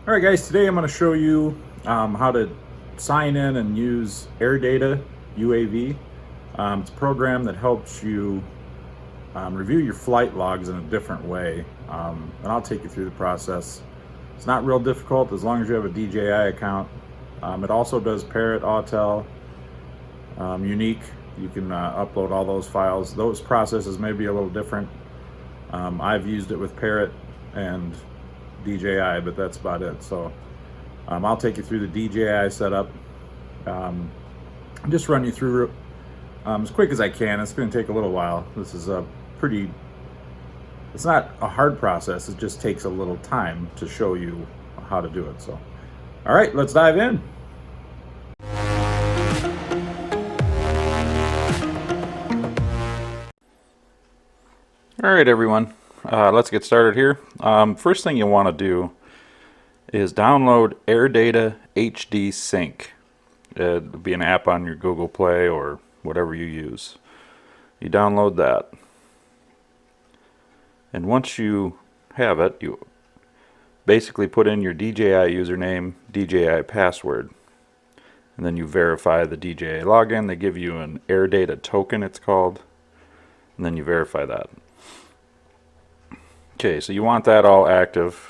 Alright guys, today I'm going to show you how to sign in and use Airdata UAV. It's a program that helps you review your flight logs in a different way, and I'll take you through the process. It's not real difficult as long as you have a DJI account. It also does Parrot, Autel, Unique. You can upload all those files. Those processes may be a little different. I've used it with Parrot and DJI, but that's about it. So I'll take you through the DJI setup. Just run you through as quick as I can. It's going to take a little while. This is it's not a hard process. It just takes a little time to show you how to do it. So, all right, let's dive in. All right, everyone. Let's get started here. First thing you want to do is download Airdata HD Sync. It'll be an app on your Google Play or whatever you use. You download that. And once you have it, you basically put in your DJI username, DJI password. And then you verify the DJI login. They give you an Airdata token, it's called. And then you verify that. Okay, so you want that all active,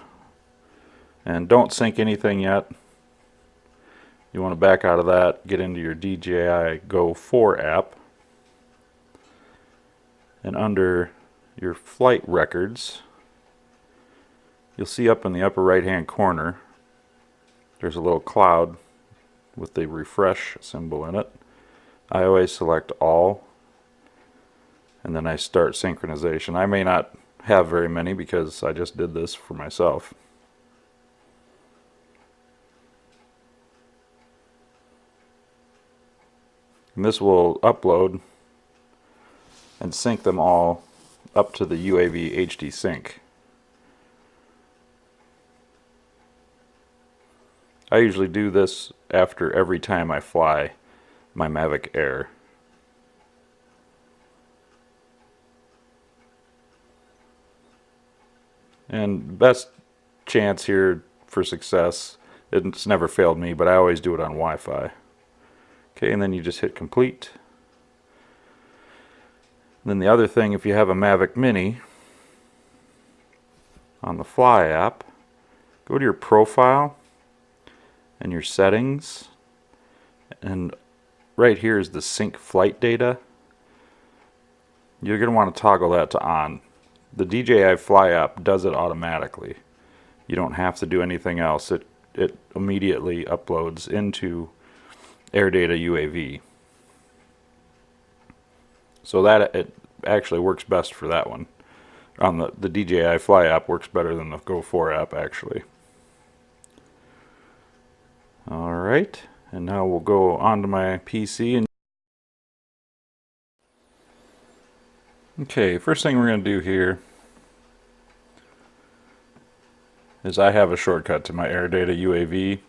and don't sync anything yet. You want to back out of that, get into your DJI Go 4 app, and under your flight records, you'll see up in the upper right hand corner there's a little cloud with the refresh symbol in it. I always select all, and then I start synchronization. I may not have very many because I just did this for myself. And this will upload and sync them all up to the UAV HD Sync. I usually do this after every time I fly my Mavic Air. And best chance here for success, it's never failed me, but I always do it on Wi-Fi. Okay, and then you just hit complete. And then the other thing, if you have a Mavic Mini, on the Fly app, go to your profile and your settings, and right here is the sync flight data. You're going to want to toggle that to on. The DJI Fly App does it automatically. You don't have to do anything else. It immediately uploads into Airdata UAV. So that it actually works best for that one. On the DJI Fly App works better than the Go 4 app actually. Alright, and now we'll go onto my PC and okay, first thing we're going to do here is I have a shortcut to my Airdata UAV.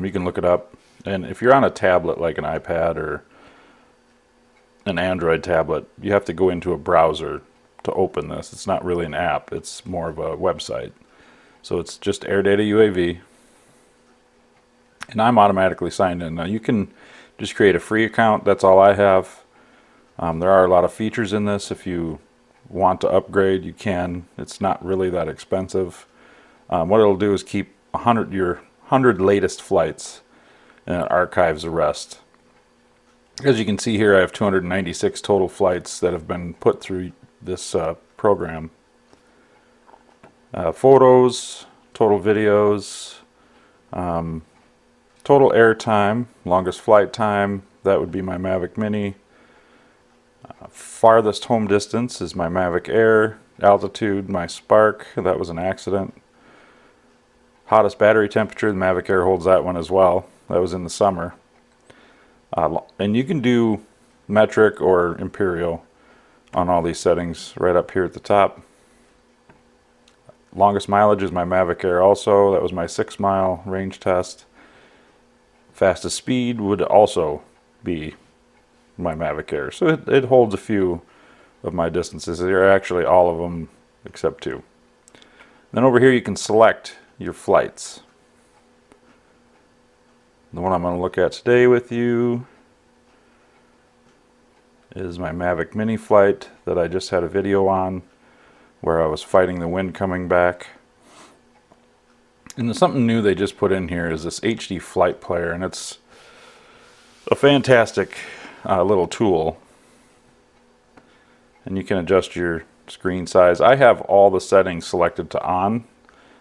You can look it up, and if you're on a tablet like an iPad or an Android tablet, you have to go into a browser to open this. It's not really an app, it's more of a website. So it's just Airdata UAV, and I'm automatically signed in. Now you can just create a free account, that's all I have. There are a lot of features in this. If you want to upgrade, you can. It's not really that expensive. What it'll do is keep your 100 latest flights, and it archives the rest. As you can see here, I have 296 total flights that have been put through this program. Photos, total videos, total air time, longest flight time, that would be my Mavic Mini. Farthest home distance is my Mavic Air. Altitude, my Spark, that was an accident. Hottest battery temperature, the Mavic Air holds that one as well. That was in the summer. And you can do metric or imperial on all these settings right up here at the top. Longest mileage is my Mavic Air also. That was my 6-mile range test. Fastest speed would also be my Mavic Air. So it holds a few of my distances. They're actually all of them except two. Then over here you can select your flights. The one I'm going to look at today with you is my Mavic mini flight that I just had a video on where I was fighting the wind coming back. And something new they just put in here is this HD flight player, and it's a fantastic little tool. And you can adjust your screen size. I have all the settings selected to on,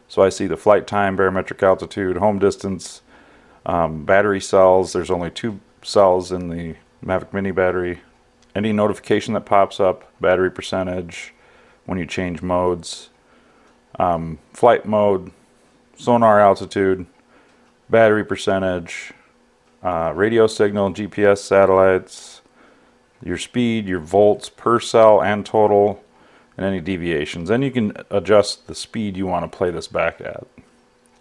so I see the flight time, barometric altitude, home distance, battery cells. There's only 2 cells in the Mavic Mini battery. Any notification that pops up, battery percentage, when you change modes, flight mode, sonar altitude, battery percentage, radio signal, GPS satellites, your speed, your volts per cell and total, and any deviations. Then you can adjust the speed you want to play this back at.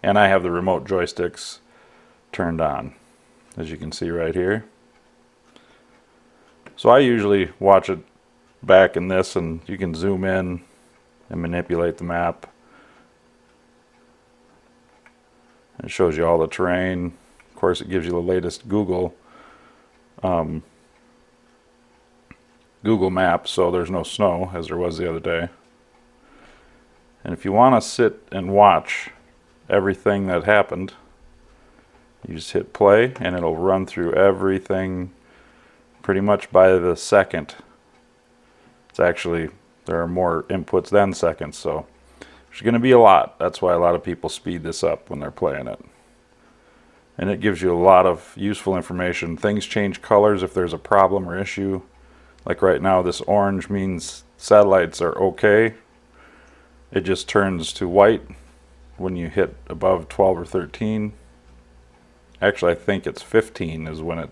And I have the remote joysticks turned on, as you can see right here. So I usually watch it back in this, and you can zoom in and manipulate the map. It shows you all the terrain. Of course, it gives you the latest Google Maps, so there's no snow as there was the other day. And if you want to sit and watch everything that happened, you just hit play and it'll run through everything pretty much by the second. It's actually, there are more inputs than seconds, so there's going to be a lot. That's why a lot of people speed this up when they're playing it. And it gives you a lot of useful information. Things change colors if there's a problem or issue. Like right now, this orange means satellites are okay. It just turns to white when you hit above 12 or 13. Actually, I think it's 15 is when it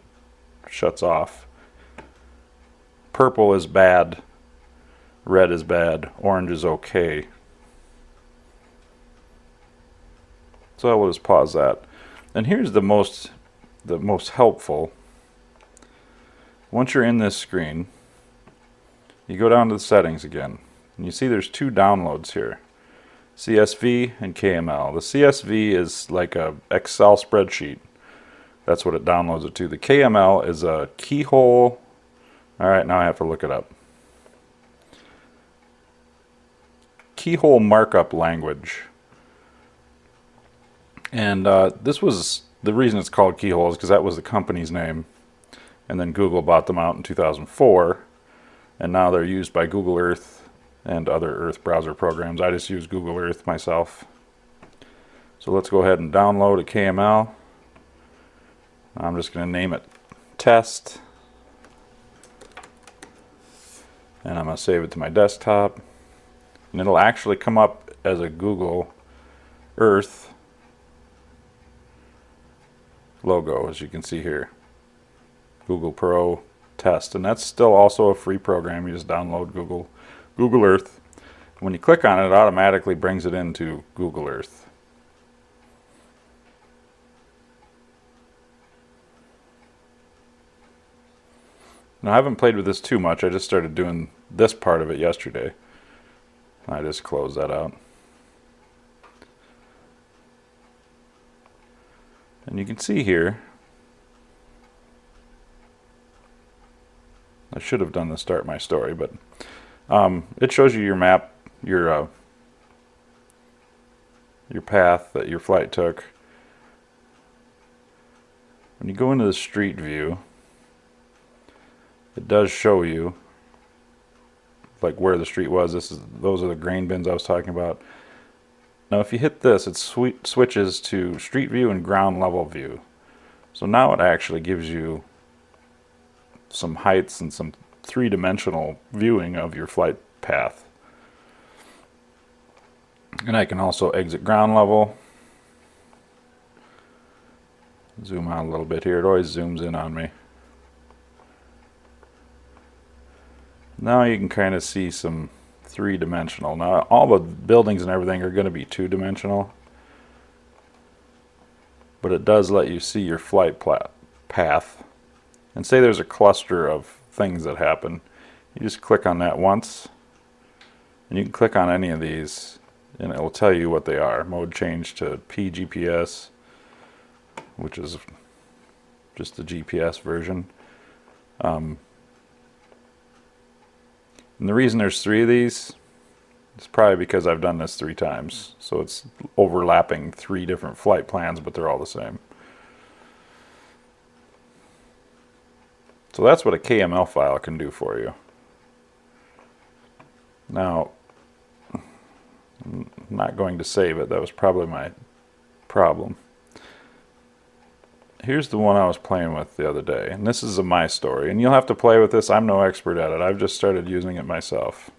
shuts off. Purple is bad. Red is bad. Orange is okay. So I will just pause that. And here's the most helpful. Once you're in this screen, you go down to the settings again. And you see there's 2 downloads here. CSV and KML. The CSV is like a Excel spreadsheet. That's what it downloads it to. The KML is a keyhole. Alright, now I have to look it up. Keyhole markup language. And this was the reason it's called Keyhole is because that was the company's name. And then Google bought them out in 2004. And now they're used by Google Earth and other Earth browser programs. I just use Google Earth myself. So let's go ahead and download a KML. I'm just going to name it Test. And I'm going to save it to my desktop. And it'll actually come up as a Google Earth logo, as you can see here. Google Pro Test. And that's still also a free program. You just download Google Earth. When you click on it, it automatically brings it into Google Earth. Now, I haven't played with this too much. I just started doing this part of it yesterday. I just closed that out. And you can see here, I should have done the start my story, but it shows you your map, your path that your flight took. When you go into the street view, it does show you like where the street was. Those are the grain bins I was talking about. Now if you hit this, it switches to street view and ground level view. So now it actually gives you some heights and some 3-dimensional viewing of your flight path. And I can also exit ground level. Zoom out a little bit here. It always zooms in on me. Now you can kind of see some 3-dimensional. Now all the buildings and everything are going to be 2-dimensional, but it does let you see your flight path. And say there's a cluster of things that happen. You just click on that once, and you can click on any of these, and it will tell you what they are. Mode change to PGPS, which is just the GPS version. And the reason there's 3 of these is probably because I've done this 3 times. So it's overlapping 3 different flight plans, but they're all the same. So that's what a KML file can do for you. Now, I'm not going to save it. That was probably my problem. Here's the one I was playing with the other day, and this is a my story. And you'll have to play with this. I'm no expert at it. I've just started using it myself.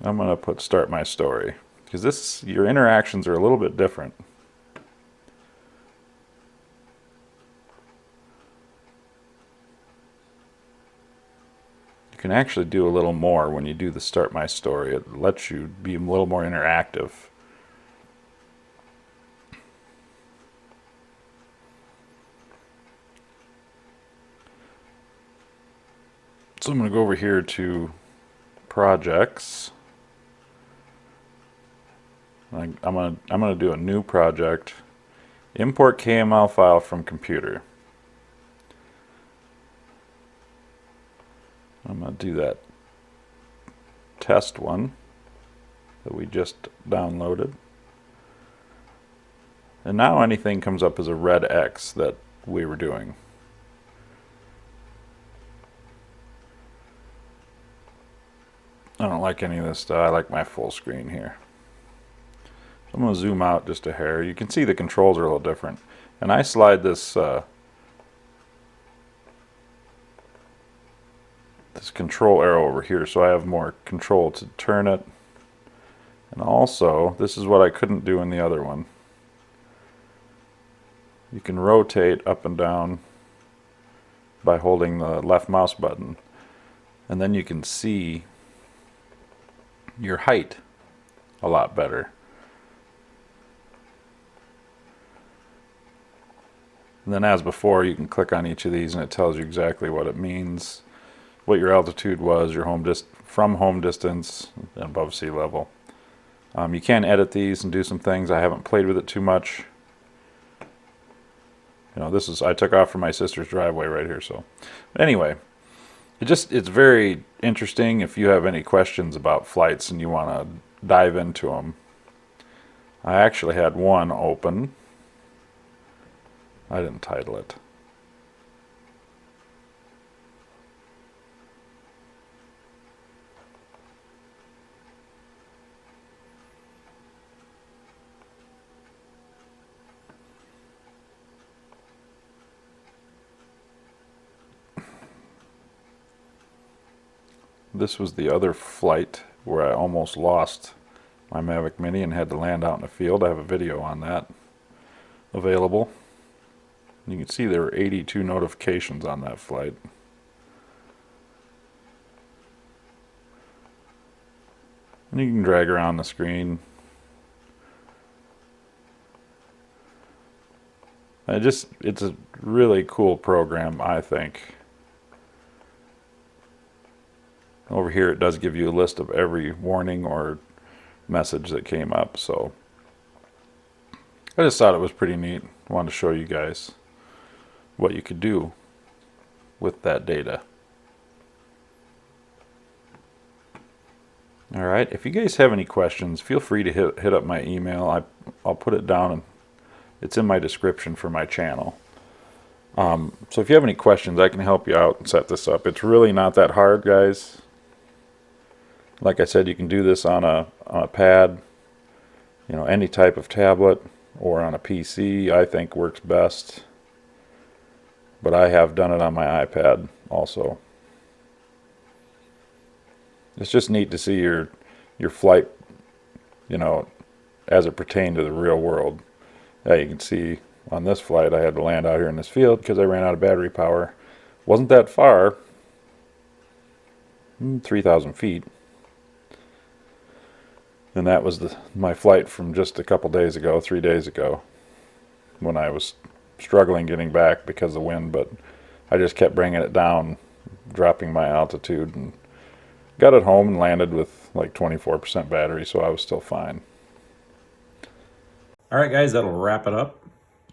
I'm going to put start my story, because your interactions are a little bit different. You can actually do a little more when you do the start my story. It lets you be a little more interactive. So I'm going to go over here to projects. I'm going to do a new project. Import KML file from computer. I'm going to do that test one that we just downloaded. And now anything comes up as a red X that we were doing. I don't like any of this stuff. I like my full screen here. So I'm going to zoom out just a hair. You can see the controls are a little different. And I slide this this control arrow over here so I have more control to turn it. And also, this is what I couldn't do in the other one. You can rotate up and down by holding the left mouse button. And then you can see your height a lot better. And then as before, you can click on each of these and it tells you exactly what it means, what your altitude was, your from home distance, and above sea level. You can edit these and do some things. I haven't played with it too much. You know, I took off from my sister's driveway right here. So anyway, it's very interesting. If you have any questions about flights and you want to dive into them. I actually had one open. I didn't title it. This was the other flight where I almost lost my Mavic Mini and had to land out in the field. I have a video on that available. You can see there were 82 notifications on that flight. And you can drag around the screen. It's a really cool program, I think. Over here it does give you a list of every warning or message that came up, so I just thought it was pretty neat. Wanted to show you guys what you could do with that data. Alright, if you guys have any questions, feel free to hit up my email. I'll put it down, and it's in my description for my channel. So if you have any questions, I can help you out and set this up. It's really not that hard, guys. Like I said, you can do this on a pad, you know, any type of tablet, or on a PC, I think works best. But I have done it on my iPad also. It's just neat to see your flight, you know, as it pertained to the real world. Yeah, you can see on this flight I had to land out here in this field because I ran out of battery power. Wasn't that far, 3,000 feet. And that was my flight from just a couple days ago, 3 days ago, when I was struggling getting back because of the wind, but I just kept bringing it down, dropping my altitude, and got it home and landed with like 24% battery, so I was still fine. Alright guys, that'll wrap it up.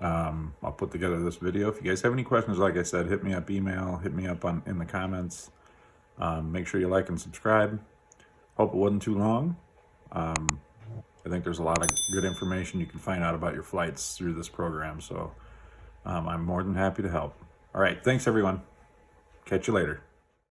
I'll put together this video. If you guys have any questions, like I said, hit me up email, hit me up in the comments. Make sure you like and subscribe. Hope it wasn't too long. I think there's a lot of good information you can find out about your flights through this program, so I'm more than happy to help. All right, thanks everyone. Catch you later.